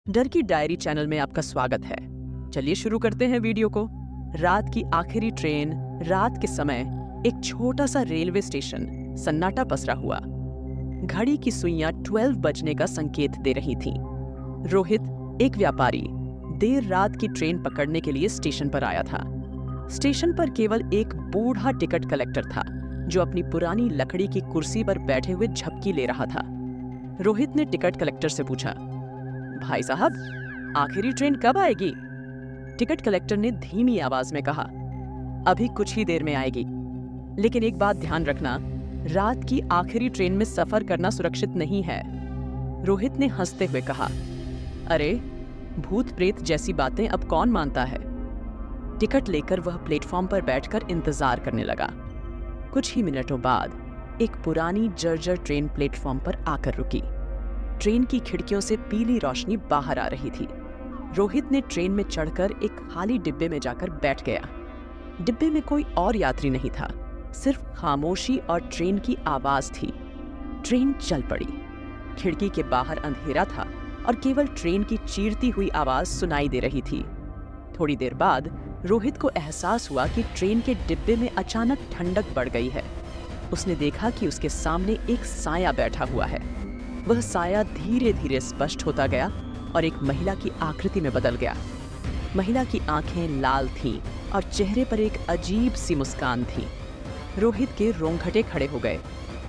डर की diary channel में आपका स्वागत है। चलिए शुरू करते हैं वीडियो को। रात की आखिरी ट्रेन, रात के समय एक छोटा सा रेलवे स्टेशन, सन्नाटा पसरा हुआ। घड़ी की सुइयां 12 बजने का संकेत दे रही थीं। रोहित, एक व्यापारी, देर रात की ट्रेन पकड़ने के लिए स्टेशन पर आया था। स्टेशन पर केवल एक बूढ़ा टिकट कलेक्टर था जो अपनी पुरानी लकड़ी की कुर्सी पर बैठे हुए झपकी ले रहा था। रोहित ने टिकट कलेक्टर से पूछा, भाई साहब, आखिरी ट्रेन कब आएगी? टिकट कलेक्टर ने धीमी आवाज में कहा, अभी कुछ ही देर में आएगी, लेकिन एक बात ध्यान रखना, रात की आखिरी ट्रेन में सफर करना सुरक्षित नहीं है। रोहित ने हंसते हुए कहा, अरे, भूत प्रेत जैसी बातें अब कौन मानता है? टिकट लेकर वह प्लेटफॉर्म पर बैठकर इंतजार करने लगा। कुछ ही मिनटों बाद एक पुरानी जर्जर ट्रेन प्लेटफॉर्म पर आकर रुकी। ट्रेन की खिड़कियों से पीली रोशनी बाहर आ रही थी। रोहित ने ट्रेन में चढ़कर एक खाली डिब्बे में जाकर बैठ गया। डिब्बे में कोई और यात्री नहीं था, सिर्फ खामोशी और ट्रेन की आवाज थी। ट्रेन चल पड़ी। खिड़की के बाहर अंधेरा था और केवल ट्रेन की चीरती हुई आवाज सुनाई दे रही थी। थोड़ी देर बाद रोहित को एहसास हुआ कि ट्रेन के डिब्बे में अचानक ठंडक बढ़ गई है। उसने देखा कि उसके सामने एक साया बैठा हुआ है। वह साया धीरे धीरे स्पष्ट होता गया और एक महिला की आकृति में बदल गया। महिला की आंखें लाल थीं और चेहरे पर एक अजीब सी मुस्कान थी। रोहित के रोंगटे खड़े हो गए।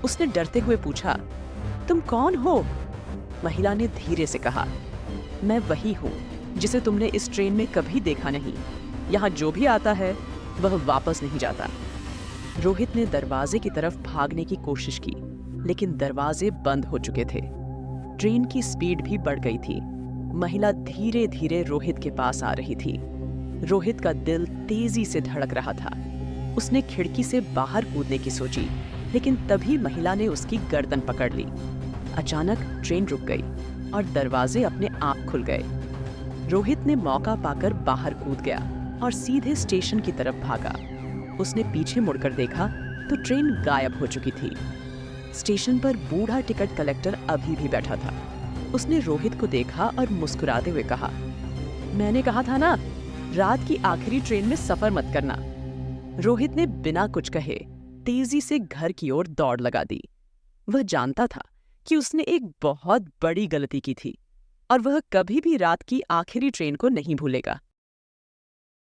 उसने डरते हुए पूछा, तुम कौन हो? महिला ने धीरे से कहा, मैं वही हूँ जिसे तुमने इस ट्रेन में कभी देखा नहीं। यहाँ जो भी आता है वह वापस नहीं जाता। रोहित ने दरवाजे की तरफ भागने की कोशिश की, लेकिन दरवाजे बंद हो चुके थे। ट्रेन की स्पीड भी बढ़ गई थी। महिला धीरे धीरे रोहित के पास आ रही थी। रोहित का दिल तेजी से धड़क रहा था। उसने खिड़की से बाहर कूदने की सोची, लेकिन तभी महिला ने उसकी गर्दन पकड़ ली। अचानक ट्रेन रुक गई और दरवाजे अपने आप खुल गए। रोहित ने मौका पाकर बाहर कूद गया और सीधे स्टेशन की तरफ भागा। उसने पीछे मुड़कर देखा तो ट्रेन गायब हो चुकी थी। स्टेशन पर बूढ़ा टिकट कलेक्टर अभी भी बैठा था। उसने रोहित को देखा और मुस्कुराते हुए कहा, मैंने कहा था ना, रात की आखिरी ट्रेन में सफर मत करना। रोहित ने बिना कुछ कहे तेजी से घर की ओर दौड़ लगा दी। वह जानता था कि उसने एक बहुत बड़ी गलती की थी और वह कभी भी रात की आखिरी ट्रेन को नहीं भूलेगा।